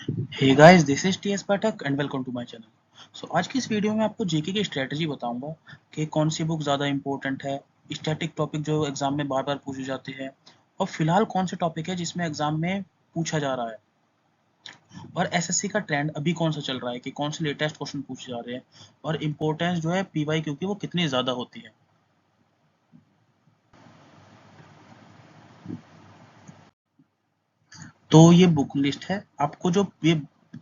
Hey guys, this is TS Pathak and welcome to my channel. So आज की इस video में आपको जीके की स्ट्रेटजी बताऊंगा कि कौन सी बुक ज़्यादा इंपॉर्टेंट है, स्टैटिक टॉपिक जो एग्जाम में बार बार पूछे जाते हैं, और फिलहाल कौन से टॉपिक है जिसमें एग्जाम में पूछा जा रहा है, और एसएससी का ट्रेंड अभी कौन सा चल रहा है कि कौन से लेटेस्ट क्वेश्चन पूछे जा रहे हैं, और इम्पोर्टेंस जो है पीवाई क्योंकि वो कितनी ज़्यादा होती है। तो ये बुक लिस्ट है, आपको जो ये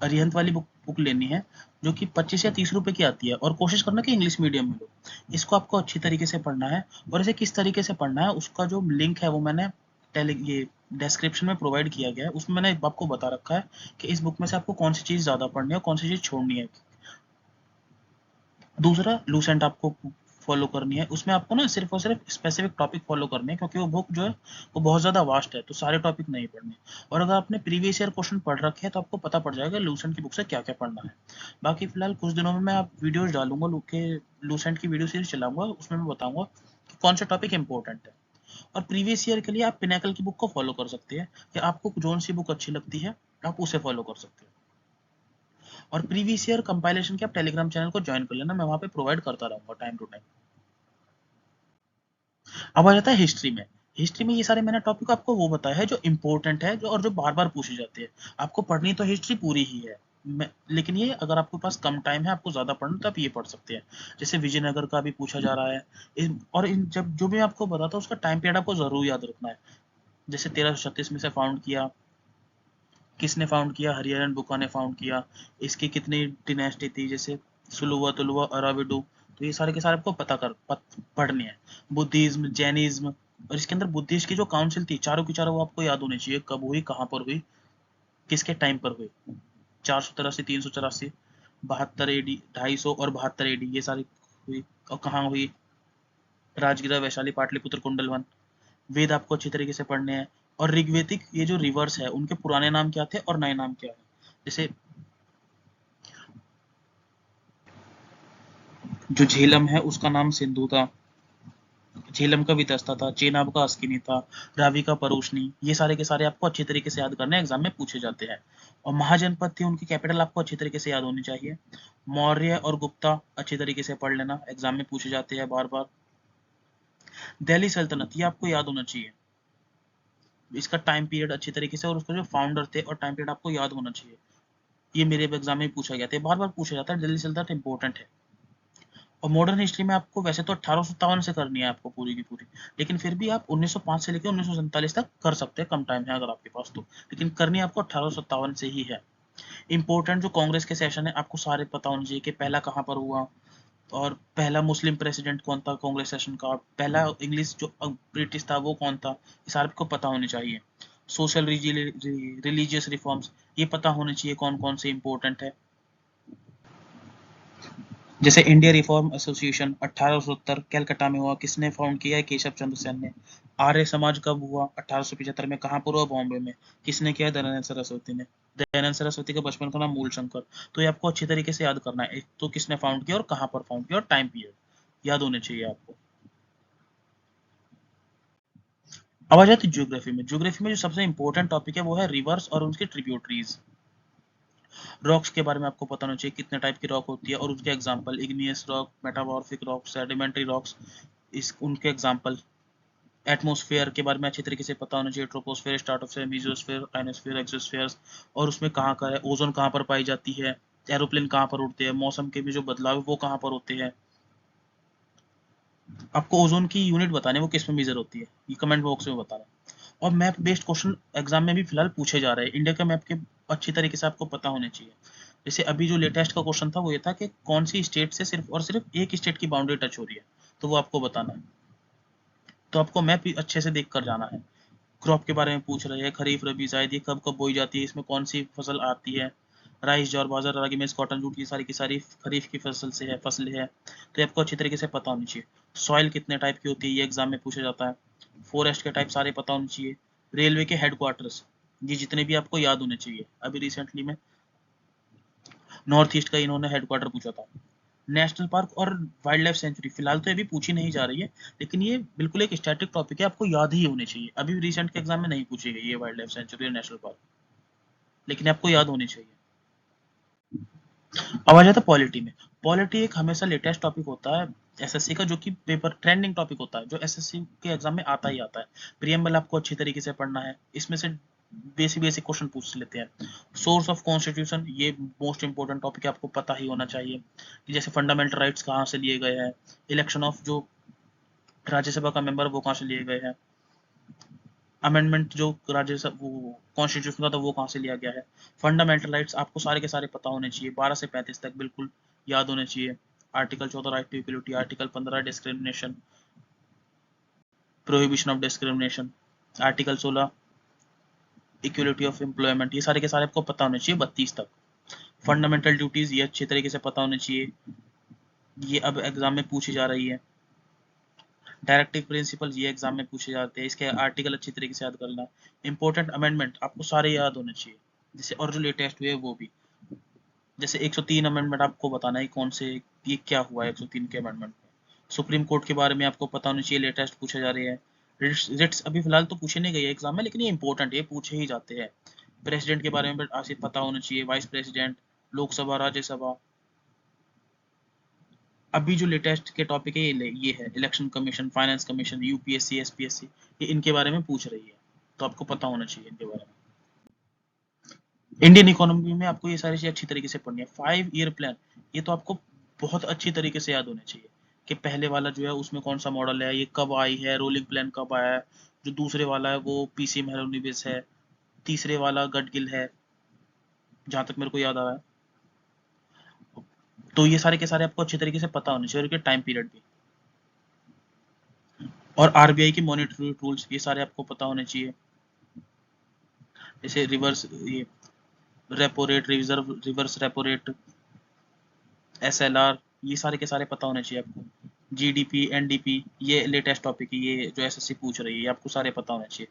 अरिहंत वाली बुक लेनी है, जो कि 25 या 30 रुपए की आती है, और कोशिश करना कि इंग्लिश मीडियम में लो। इसको आपको अच्छी तरीके से पढ़ना है, और इसे किस तरीके से पढ़ना है उसका जो लिंक है वो मैंने ये डिस्क्रिप्शन में प्रोवाइड किया गया है। उसमें मैंने आपको बता रखा है कि इस बुक में से आपको कौन सी चीज़ ज़्यादा पढ़नी है और कौन सी चीज़ छोड़नी है। दूसरा, लूसेंट आपको फॉलो करनी है, उसमें आपको ना सिर्फ और सिर्फ स्पेसिफिक टॉपिक फॉलो करने हैं, क्योंकि वो बुक जो है वो बहुत ज़्यादा वास्ट है, तो सारे टॉपिक नहीं पढ़ने। और अगर आपने प्रीवियस ईयर क्वेश्चन पढ़ रखे हैं तो आपको पता पड़ जाएगा लूसेंट की बुक से क्या क्या पढ़ना है। बाकी फिलहाल कुछ दिनों में मैं आप वीडियोज डालूंगा, लूसेंट की वीडियो सीरीज चलाऊंगा, उसमें मैं बताऊंगा कि कौन सा टॉपिक इंपॉर्टेंट है। और प्रीवियस ईयर के लिए आप पिनेकल की बुक को फॉलो कर सकते हैं, या आपको जोन सी बुक अच्छी लगती है आप उसे फॉलो कर सकते हैं। और प्रीवियस ईयर कंपाइलेशन के आप टेलीग्राम चैनल को ज्वाइन कर लेना, मैं वहाँ पे प्रोवाइड करता रहूंगा टाइम टू टाइम। अब आ जाता है हिस्ट्री में। हिस्ट्री में ये सारे मैंने टॉपिक आपको वो बताया है जो इम्पोर्टेंट है, जो और जो बार बार पूछे जाते हैं। आपको पढ़नी तो हिस्ट्री पूरी ही है, लेकिन ये अगर आपके पास कम टाइम है, आपको ज्यादा पढ़ना, तो आप ये पढ़ सकते हैं। जैसे विजयनगर का भी पूछा जा रहा है। और इन जब जो भी मैं आपको बताता हूँ उसका टाइम पीरियड आपको जरूर याद रखना है। जैसे 1336 में से फाउंड किया, किसने फाउंड किया, हरिहरन बुका ने फाउंड किया। इसकी कितनी डिनेस्टी थी, जैसे सुलुवा तुलुवा अराविडू। तो ये सारे के सारे आपको पढ़ने हैं। बुद्धिज्म, जैनिज्म, और इसके अंदर बुद्धिस्ट की जो काउंसिल थी, चारों की चारों वो आपको याद होनी चाहिए, कब हुई, कहाँ पर हुई, किसके टाइम पर हुई। 483, 384, 72 AD, 250 और 72 AD, ये सारी हुई। और कहाँ हुई, राजगिरा, वैशाली, पाटलिपुत्र, कुंडलवन। वेद आपको अच्छी तरीके से पढ़ने हैं। और ऋग्वेदिक ये जो रिवर्स है, उनके पुराने नाम क्या थे और नए नाम क्या है। जैसे जो झेलम है उसका नाम सिंधु था, झेलम का वितस्ता था, चेनाब का अस्किनी था, रावी का परोशनी। ये सारे के सारे आपको अच्छी तरीके से याद करने एग्जाम में पूछे जाते हैं। और महाजनपद थी, उनकी कैपिटल आपको अच्छी तरीके से याद होनी चाहिए। मौर्य और गुप्ता अच्छी तरीके से पढ़ लेना, एग्जाम में पूछे जाते हैं बार बार। दिल्ली सल्तनत, ये आपको याद होना चाहिए, इसका टाइम पीरियड अच्छी तरीके से, और उसके जो फाउंडर थे और टाइम पीरियड आपको याद होना चाहिए। ये मेरे एग्जाम में पूछा गया था, बार बार पूछा जाता है, दिल्ली सल्तनत इंपॉर्टेंट है। और मॉडर्न हिस्ट्री में आपको वैसे तो 1857 से करनी है आपको पूरी की पूरी, लेकिन फिर भी आप 1905 से लेकर 1947 तक कर सकते हैं, कम टाइम है अगर आपके पास तो, लेकिन करनी आपको 1857 से ही है। इंपॉर्टेंट जो कांग्रेस के सेशन है आपको सारे पता होने चाहिए कि पहला कहाँ पर हुआ, और पहला मुस्लिम प्रेसिडेंट कौन था कांग्रेस सेशन का, पहला इंग्लिश जो ब्रिटिश था वो कौन था, ये सारे आपको पता होने चाहिए। सोशल रिलीजियस रिफॉर्म्स, ये पता होने चाहिए कौन कौन से इंपॉर्टेंट है। जैसे इंडिया रिफॉर्म एसोसिएशन 1870 कलकत्ता में हुआ, किसने फाउंड किया है, केशव चंद्र सेन ने। आर्य समाज कब हुआ, 1875 में, कहाँ पर हुआ, बॉम्बे में, किसने किया, दयानंद सरस्वती ने। दयानंद सरस्वती का बचपन का नाम मूल शंकर। तो ये आपको अच्छी तरीके से याद करना है, एक तो किसने फाउंड किया और कहाँ पर फाउंड किया, और टाइम पीरियड याद होने चाहिए आपको। अब आ जाती है ज्योग्राफी में। ज्योग्राफी में जो सबसे इंपॉर्टेंट टॉपिक है वो है रिवर्स और उनकी ट्रिब्यूटरीज। रॉक्स के बारे में आपको पता होना चाहिए, कितने टाइप की रॉक होती है और उसके example, igneous rock, metamorphic rock, sedimentary rocks, इस उनके एग्जांपल। एटमॉस्फेयर के बारे में अच्छी तरीके से पता होना चाहिए, troposphere, stratosphere, mesosphere, ionosphere, exosphere, और उसमें कहाँ का है, ओजोन कहाँ पर पाई जाती है, एरोप्लेन कहाँ पर उड़ते हैं, मौसम के भी जो बदलाव है वो कहाँ पर होते हैं। आपको ओजोन की यूनिट बताने वो किस में मेजर होती है, ये कमेंट बॉक्स में बताना। और मैप बेस्ड क्वेश्चन एग्जाम में भी फिलहाल पूछे जा रहे हैं, इंडिया के मैप के अच्छी तरीके से आपको पता होने चाहिए। जैसे अभी जो लेटेस्ट का क्वेश्चन था वो ये था कि कौन सी स्टेट से सिर्फ और सिर्फ एक स्टेट की बाउंड्री टच हो रही है, तो वो आपको बताना है। तो आपको मैप अच्छे से देख कर जाना है। क्रॉप के बारे में पूछ रहे हैं, खरीफ, रबी, जायद, ये कब कब बोई जाती है, इसमें कौन सी फसल आती है। राइस, जौर, बाजरा, रागी, मेज, कॉटन, जूट, ये सारी की सारी खरीफ की फसल है, तो ये आपको अच्छी तरीके से पता होनी चाहिए। सॉइल कितने टाइप की होती है, ये एग्जाम में पूछा जाता है। फॉरेस्ट के टाइप सारे पता होने चाहिए। रेलवे के हेडक्वार्टर्स, ये जितने भी आपको याद होने चाहिए। अभी रिसेंटली में नॉर्थ ईस्ट का इन्होंने हेडक्वार्टर पूछा था। नेशनल पार्क और वाइल्ड लाइफ सेंचुरी फिलहाल तो अभी पूछी नहीं जा रही है, लेकिन ये बिल्कुल एक स्टैटिक टॉपिक है, आपको याद ही होने चाहिए, अभी रिसेंट के एग्जाम में नहीं पूछी गई ये वाइल्ड लाइफ सेंचुरी और नेशनल पार्क। लेकिन आपको याद होनी चाहिए। अब आ जाता है पॉलिटी में। पॉलिटी एक हमेशा लेटेस्ट टॉपिक होता है एसएससी का, जो कि पेपर ट्रेंडिंग टॉपिक होता है, जो एसएससी के एग्जाम में आता ही आता है। प्रियम्बल आपको अच्छी तरीके से पढ़ना है, इसमें से बेसिक बेसिक क्वेश्चन पूछ लेते हैं। सोर्स ऑफ कॉन्स्टिट्यूशन, ये मोस्ट इंपोर्टेंट टॉपिक है, आपको पता ही होना चाहिए कि जैसे फंडामेंटल राइट्स कहाँ से लिए गए हैं, इलेक्शन ऑफ जो राज्यसभा का मेंबर वो कहाँ से लिए गए हैं, अमेंडमेंट जो राज्यसभा वो कॉन्स्टिट्यूशन का था वो कहाँ से लिया गया है। फंडामेंटल राइट्स आपको सारे के सारे पता होने चाहिए, 12 से 35 तक बिल्कुल याद होने चाहिए। Article 14 right to equality, article 15 discrimination, prohibition of discrimination, article 16 equality of employment, ये सारे के सारे आपको पता होने चाहिए 32 तक। फंडामेंटल ड्यूटीज ये अच्छे तरीके से पता होने चाहिए, ये अब एग्जाम में पूछी जा रही है। डायरेक्टिव प्रिंसिपल ये एग्जाम में पूछे जाते हैं, इसके आर्टिकल अच्छी तरीके से याद करना। इंपॉर्टेंट अमेंडमेंट आपको सारे याद होने चाहिए, जैसे और जो लेटेस्ट हुए वो भी। जैसे 103 अमेंडमेंट आपको बताना है कौन से, ये क्या हुआ है 103 के अमेंडमेंट में। सुप्रीम कोर्ट के बारे में आपको पता होना चाहिए, लेटेस्ट पूछे जा रहे हैं। रिट्स अभी फिलहाल तो पूछे नहीं गए एग्जाम में, लेकिन ये इंपॉर्टेंट ये पूछे ही जाते हैं। प्रेसिडेंट के बारे में आपसे पता होना चाहिए, वाइस प्रेसिडेंट, लोकसभा, राज्यसभा। अभी जो लेटेस्ट के टॉपिक है ये है election commission, finance commission, UPSC, SPSC, ये इनके बारे में पूछ रही है, तो आपको पता होना चाहिए इनके बारे में। इंडियन इकोनॉमी में आपको ये सारी चीजें अच्छी तरीके से पढ़नी है। 5 ईयर प्लान, ये तो आपको बहुत अच्छी तरीके से याद होने चाहिए कि पहले वाला जो है उसमें कौन सा मॉडल है, ये कब आई है, रोलिंग प्लान कब आया है। जो दूसरे वाला है वो पीसी मेहरोनिबिस है, तीसरे वाला गडगिल है, जहां तक मेरे को याद आ रहा है। तो ये सारे के सारे आपको अच्छे तरीके से पता होने चाहिए, और टाइम पीरियड भी। और आरबीआई की मॉनिटरी रूल्स ये सारे आपको पता होने चाहिए, जैसे रिवर्स ये repo rate, reserve reverse repo rate, SLR, ये सारे के सारे पता होने चाहिए आपको। जीडीपी, एनडीपी, ये लेटेस्ट टॉपिक है, ये जो एसएससी पूछ रही है, ये आपको सारे पता होने चाहिए।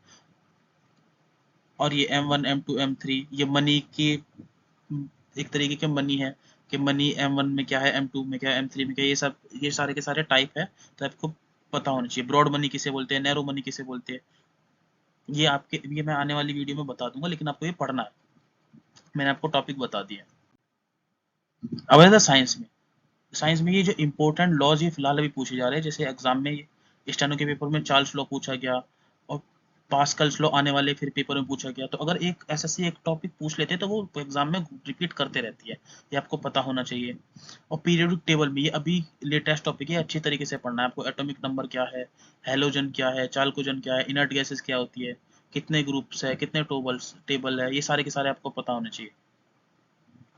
और ये M1 M2 M3, ये मनी की एक तरीके के मनी है कि मनी M1 में क्या है, M2 में क्या है, M3 में क्या है, ये सब ये सारे के सारे टाइप है, तो आपको पता होना चाहिए। ब्रॉड मनी किसे बोलते हैं, नैरो मनी किसे बोलते हैं, ये मैं आने वाली वीडियो में बता दूंगा, लेकिन आपको ये पढ़ना है, मैंने आपको टॉपिक बता दिया। अब है साइंस में। साइंस में ये जो इंपॉर्टेंट लॉज ये फिलहाल अभी पूछे जा रहे हैं, जैसे एग्जाम में स्टेनो के पेपर में चार्ल्स लॉ पूछा गया, और पास्कल्स लॉ आने वाले फिर पेपर में पूछा गया। तो अगर एक एसएससी एक टॉपिक पूछ लेते हैं तो वो एग्जाम में रिपीट करते रहती है, ये आपको पता होना चाहिए। और पीरियोडिक टेबल में ये अभी लेटेस्ट टॉपिक है, अच्छी तरीके से पढ़ना है आपको। एटॉमिक नंबर क्या है, हेलोजन क्या है, चाल्कोजन क्या है, इनर्ट गैसेस क्या होती है, कितने ग्रुप्स है, कितने टेबल है, ये सारे के सारे आपको पता होने चाहिए।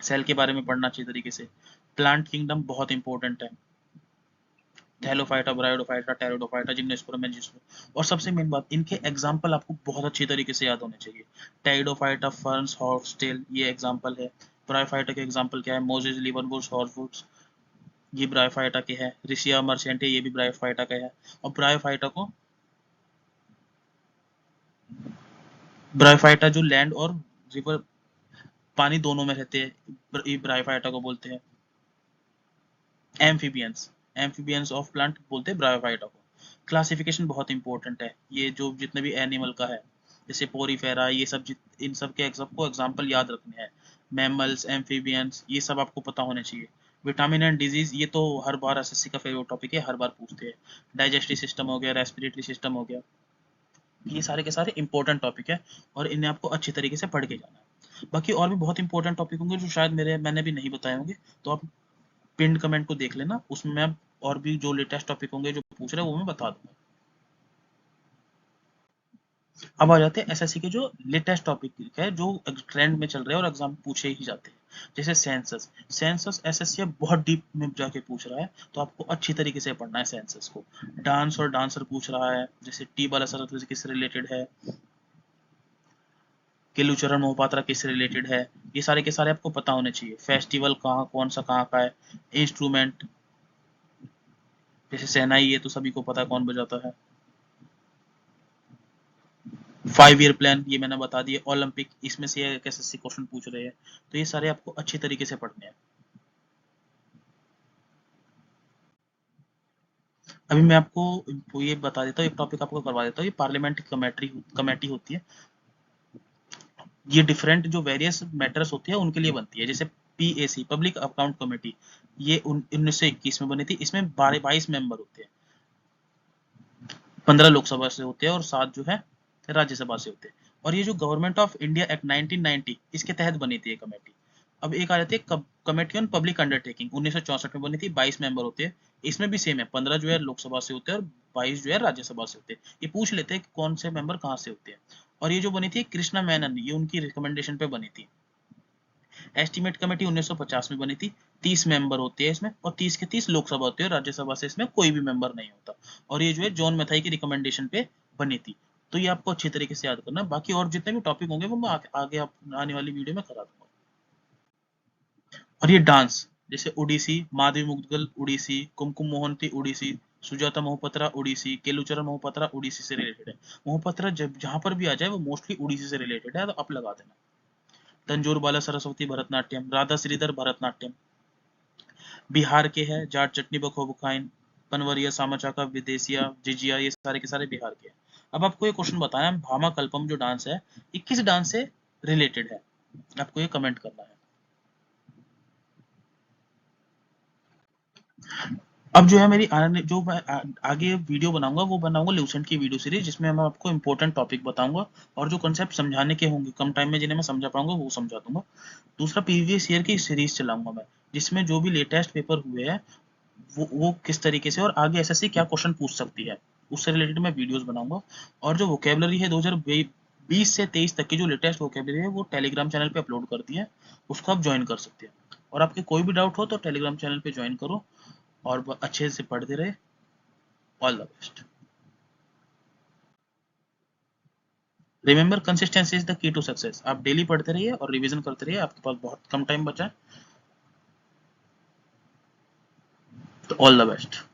सेल के बारे में पढ़ना अच्छी तरीके से। प्लांट किंगडम बहुत इंपॉर्टेंट है, थैलोफाइटा, ब्रायोडोफाइटा, टेरिडोफाइटा, जिम्नोस्पर्म, एंजियोस्पर्म। और सबसे मेन बात, इनके एग्जाम्पल आपको बहुत अच्छी तरीके से याद होने चाहिए। टेरिडोफाइटा, फर्न्स, हॉर्सटेल, ये एग्जाम्पल है। ब्रायोफाइटा के एग्जाम्पल क्या है, मोजेस, लिवरवुड्स, हॉर्सवुड्स, ये ब्रायोफाइटा के हैं। रिशिया मर्चेंटे, ये भी ब्रायोफाइटा का है। और ब्रायोफाइटा जो लैंड और रिवर, पानी दोनों में रहते हैं, ये ब्रायोफाइटा को बोलते हैं। एम्फीबियंस, एम्फीबियंस ऑफ प्लांट बोलते हैं ब्रायोफाइटा को। क्लासिफिकेशन बहुत इंपॉर्टेंट है, ये जो जितने भी एनिमल का है, जैसे पोरीफेरा, ये सब इन सब के सबको एग्जाम्पल याद रखने हैं। मैमल्स, एम्फीबियंस, ये सब आपको पता होने चाहिए। विटामिन एंड डिजीज, ये तो हर बार एसएससी का फेवरेट टॉपिक है, हर बार पूछते हैं। डाइजेस्टिव सिस्टम हो गया, रेस्पिरेटरी सिस्टम हो गया, ये सारे के सारे इंपॉर्टेंट टॉपिक है, और इन्हें आपको अच्छी तरीके से पढ़ के जाना है। बाकी और भी बहुत इंपॉर्टेंट टॉपिक होंगे जो शायद मैंने भी नहीं बताए होंगे, तो आप पिंड कमेंट को देख लेना, उसमें मैं और भी जो लेटेस्ट टॉपिक होंगे जो पूछ रहे हैं वो मैं बता दूंगा। अब आ जाते हैं एसएससी के जो लेटेस्ट टॉपिक है, जो ट्रेंड में चल रहे हैं और एग्जाम पूछे ही जाते हैं। जैसे सेंसस, सेंसस एसएससी अब बहुत डीप में जाके पूछ रहा है, तो आपको अच्छी तरीके से पढ़ना है सेंसस को। डांस और डांसर पूछ रहा है, जैसे टी बाला सरस्वती किससे रिलेटेड है, केलुचरण मोहपात्रा किससे रिलेटेड है, ये सारे के सारे आपको पता होने चाहिए। फेस्टिवल कहाँ कौन सा कहाँ का है, इंस्ट्रूमेंट, जैसे शहनाई, ये तो सभी को पता है कौन बजाता है। 5 ईयर प्लान ये मैंने बता दिया। ओलंपिक, इसमें से एसएससी क्वेश्चन पूछ रहे हैं, तो ये सारे आपको अच्छी तरीके से पढ़ने हैं। अभी मैं आपको ये बता देता हूँ, एक टॉपिक आपको करवा देता हूँ। ये पार्लियामेंट्री कमेटी कमेटी होती है, ये डिफरेंट जो वेरियस मैटर्स होते हैं उनके लिए बनती है। जैसे PAC पब्लिक अकाउंट कमेटी, ये 1921 में बनी थी। इसमें 22 मेंबर होते हैं, 15 लोकसभा से होते हैं और 7 जो है राज्यसभा से होते हैं। और ये जो गवर्नमेंट ऑफ इंडिया एक्ट 1990 इसके तहत बनी थी ये कमेटी। अब एक आ जाती है कमेटी ऑन पब्लिक अंडरटेकिंग, 1964 में बनी थी, 22 मेंबर होते हैं। इसमें भी सेम है, 15 जो है लोकसभा से होते हैं और 22 जो है राज्यसभा से होते हैं। ये पूछ लेते हैं कि कौन से मेंबर कहाँ से होते हैं। और ये जो बनी थी कृष्णा मेनन, ये उनकी रिकमेंडेशन पे बनी थी। एस्टीमेट कमेटी 1950 में बनी थी, 30 मेंबर होते हैं इसमें और 30 के 30 लोकसभा होते हैं, राज्यसभा से इसमें कोई भी मेंबर नहीं होता। और ये जो है जॉन मैथाई की रिकमेंडेशन पे बनी थी। तो ये आपको अच्छी तरीके से याद करना। बाकी और जितने भी टॉपिक होंगे वो मैं आगे आने वाली वीडियो में करा दूंगा। और ये डांस, जैसे ओडिसी, माधवी मुद्गल ओडिसी, कुमकुम मोहंती ओडिसी, सुजाता मोहपत्रा ओडिसी, केलुचरण मोहपत्रा ओडिसी से रिलेटेड है। मोहपत्रा जब जहां पर भी आ जाए वो मोस्टली ओडिसी से रिलेटेड है, तो आप लगा देना। तंजोर बाला सरस्वती भरतनाट्यम, राधा श्रीधर भरतनाट्यम बिहार के हैं। जाट चटनी बखोबखाइन, पनवरिया सामाचाका विदेशिया जिजिया, ये सारे के सारे बिहार के हैं। अब आपको ये क्वेश्चन बताना है, भामा कल्पम जो डांस है ये किस डांस से रिलेटेड है, आपको ये कमेंट करना है। अब जो है मेरी जो मैं आगे वीडियो बनाऊंगा वो बनाऊंगा ल्यूसेंट की वीडियो सीरीज, जिसमें मैं आपको इंपॉर्टेंट टॉपिक बताऊंगा और जो कंसेप्ट समझाने के होंगे कम टाइम में जिन्हें मैं समझा पाऊंगा वो समझा दूंगा। दूसरा प्रीवियस ईयर की सीरीज चलाऊंगा मैं, जिसमें जो भी लेटेस्ट पेपर हुए हैं वो किस तरीके से और आगे एसएससी क्या क्वेश्चन पूछ सकती है उससे रिलेटेड मैं वीडियोस बनाऊंगा। और जो वोकेबलरी है 2020 से 23 तक की जो लेटेस्ट वोकेबलरी है वो टेलीग्राम चैनल पे अपलोड कर दी है, उसको आप ज्वाइन कर सकते हैं। और आपके कोई भी डाउट हो तो टेलीग्राम चैनल पे ज्वाइन करो और अच्छे से पढ़ते रहे। All the best. Remember consistency is the key to success. आप डेली पढ़ते रहिए और रिवीजन करते रहिए, आपके पास बहुत कम टाइम बचा है। तो ऑल द बेस्ट।